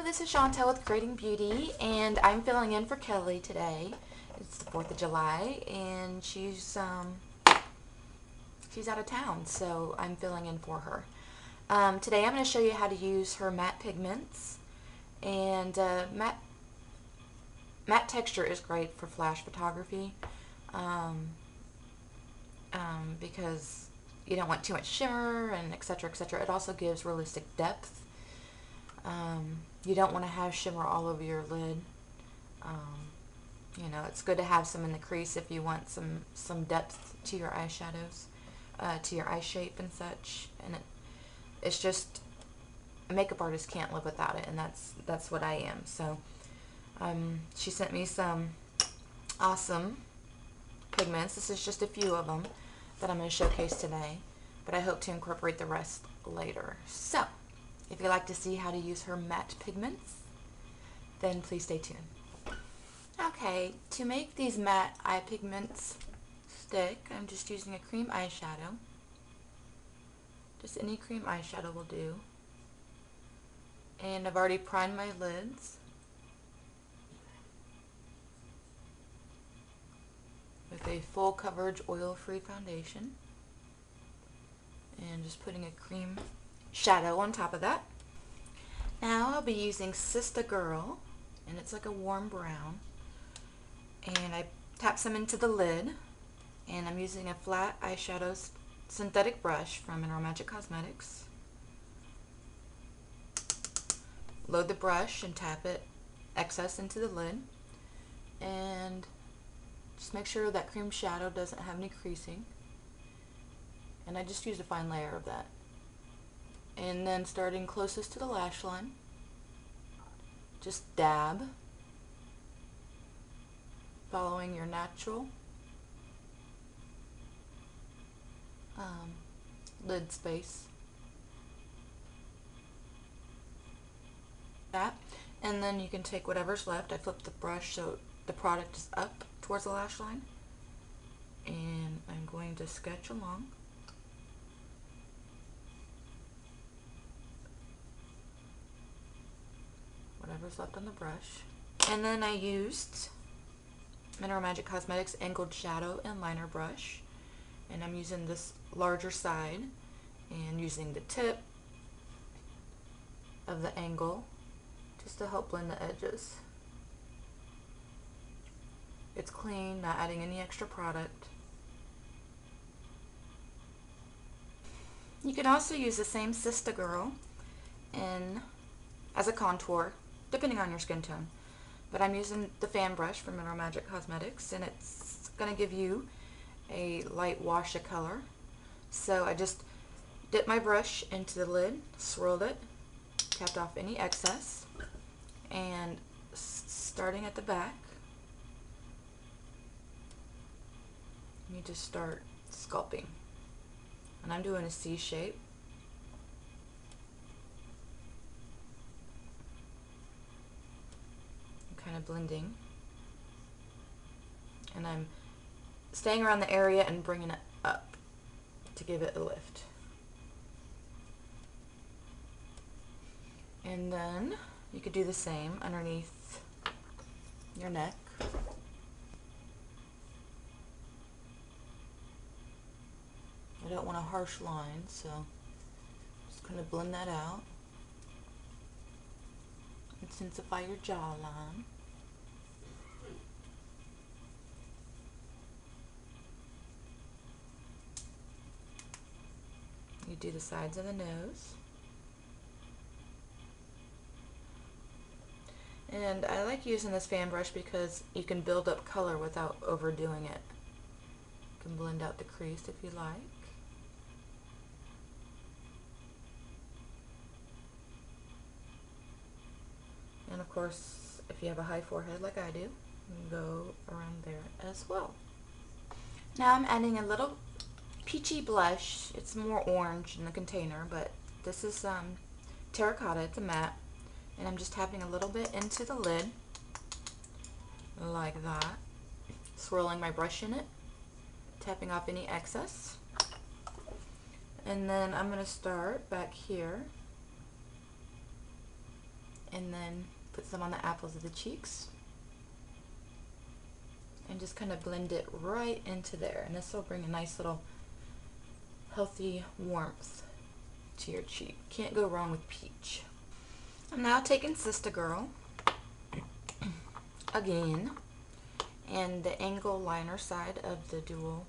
this is Chantel with Creating Beauty, and I'm filling in for Kelly today. It's the 4th of July, and she's out of town, so I'm filling in for her. Today I'm going to show you how to use her matte pigments, and matte texture is great for flash photography because you don't want too much shimmer and etc. etc. It also gives realistic depth. You don't want to have shimmer all over your lid. You know, it's good to have some in the crease if you want some depth to your eyeshadows, to your eye shape and such. And it's just, a makeup artist can't live without it, and that's what I am. So she sent me some awesome pigments. This is just a few of them that I'm going to showcase today, but I hope to incorporate the rest later. So if you'd like to see how to use her matte pigments, then please stay tuned. Okay, to make these matte eye pigments stick, I'm just using a cream eyeshadow. Just any cream eyeshadow will do. And I've already primed my lids with a full coverage oil-free foundation. And just putting a cream shadow on top of that. Now I'll be using Sista-Girl, and it's like a warm brown. And I tap some into the lid, and I'm using a flat eyeshadow synthetic brush from Magic Cosmetics. Load the brush and tap it excess into the lid, and just make sure that cream shadow doesn't have any creasing. And I just used a fine layer of that. And then starting closest to the lash line, just dab, following your natural lid space. That, and then you can take whatever's left. I flipped the brush so the product is up towards the lash line, and I'm going to sketch along. Whatever's left on the brush. And then I used Magic Cosmetics Angled Shadow and Liner Brush, and I'm using this larger side and using the tip of the angle just to help blend the edges. It's clean, not adding any extra product. You can also use the same Sista-Girl as a contour, depending on your skin tone. But I'm using the fan brush from Magic Cosmetics, and it's going to give you a light wash of color. So I just dipped my brush into the lid, swirled it, tapped off any excess, and starting at the back, you just start sculpting. And I'm doing a C shape. Kind of blending, and I'm staying around the area and bringing it up to give it a lift. And then you could do the same underneath your neck. I don't want a harsh line, so just kind of blend that out. Intensify your jawline. You do the sides of the nose. And I like using this fan brush because you can build up color without overdoing it. You can blend out the crease if you like. And of course, if you have a high forehead like I do, you can go around there as well. Now I'm adding a little peachy blush. It's more orange in the container, but this is Terracotta. It's a matte. And I'm just tapping a little bit into the lid, like that. Swirling my brush in it, tapping off any excess. And then I'm going to start back here and then put some on the apples of the cheeks. And just kind of blend it right into there. And this will bring a nice little healthy warmth to your cheek. Can't go wrong with peach. I'm now taking Sista-Girl again, and the angle liner side of the dual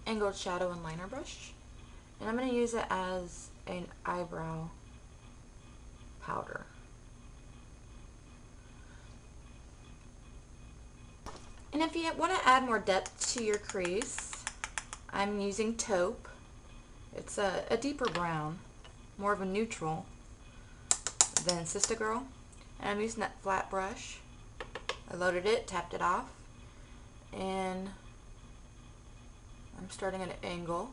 angled shadow and liner brush. And I'm going to use it as an eyebrow powder. And if you want to add more depth to your crease, I'm using Taupe. It's a deeper brown, more of a neutral than Sista-Girl. And I'm using that flat brush. I loaded it, tapped it off, and I'm starting at an angle.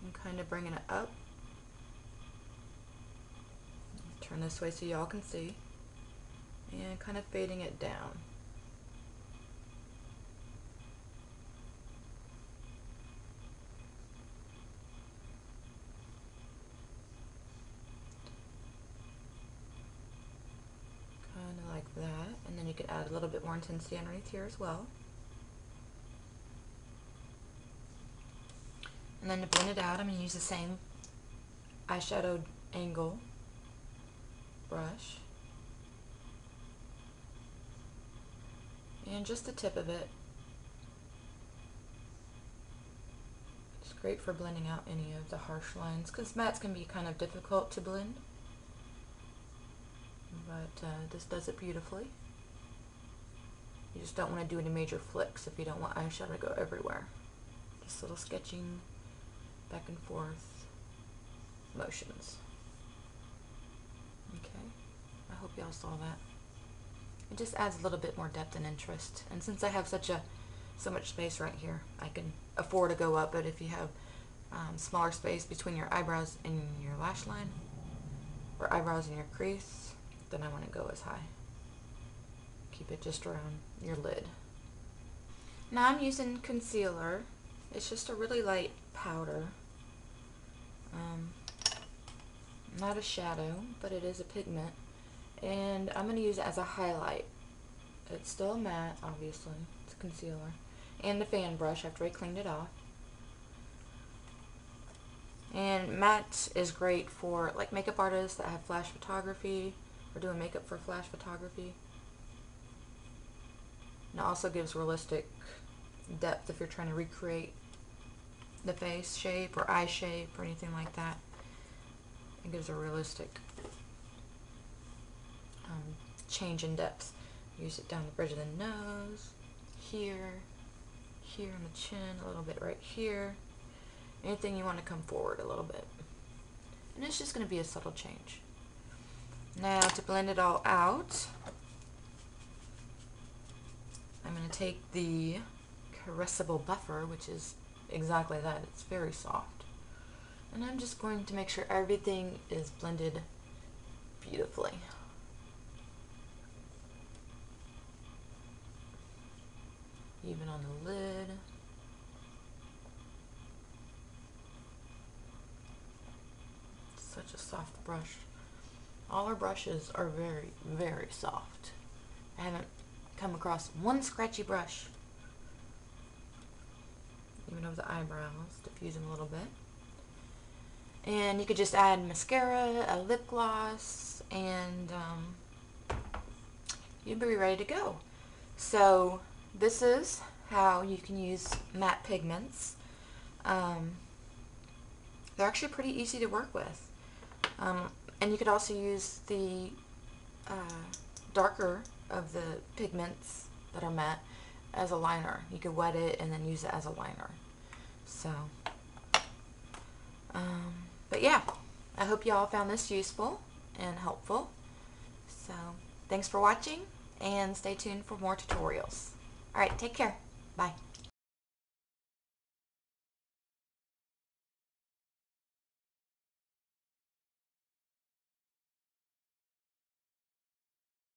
I'm kind of bringing it up. Turn this way so y'all can see. And kind of fading it down. Kind of like that. And then you can add a little bit more intensity underneath here as well. And then to blend it out, I'm going to use the same eyeshadow angle brush. And just the tip of it. It's great for blending out any of the harsh lines, because mattes can be kind of difficult to blend. But this does it beautifully. You just don't want to do any major flicks if you don't want eyeshadow to go everywhere. Just little sketching back and forth motions. Okay, I hope y'all saw that. It just adds a little bit more depth and interest. And since I have so much space right here, I can afford to go up. But if you have smaller space between your eyebrows and your lash line, or eyebrows and your crease, then I want to go as high. Keep it just around your lid. Now I'm using concealer. It's just a really light powder. Not a shadow, but it is a pigment. And I'm going to use it as a highlight. It's still matte, obviously. It's a concealer. And the fan brush after I cleaned it off. And matte is great for like makeup artists that have flash photography or doing makeup for flash photography. And it also gives realistic depth if you're trying to recreate the face shape or eye shape or anything like that. It gives a realistic change in depth. Use it down the bridge of the nose, here, here on the chin, a little bit right here. Anything you want to come forward a little bit. And it's just going to be a subtle change. Now to blend it all out, I'm going to take the Karessable Buffer, which is exactly that. It's very soft. And I'm just going to make sure everything is blended beautifully. Even on the lid. Such a soft brush. All our brushes are very, very soft. I haven't come across one scratchy brush. Even over the eyebrows, diffuse them a little bit. And you could just add mascara, a lip gloss, and you'd be ready to go. So this is how you can use matte pigments. They're actually pretty easy to work with. And you could also use the darker of the pigments that are matte as a liner. You could wet it and then use it as a liner. So, but yeah, I hope y'all found this useful and helpful. So, thanks for watching and stay tuned for more tutorials. Alright, take care. Bye.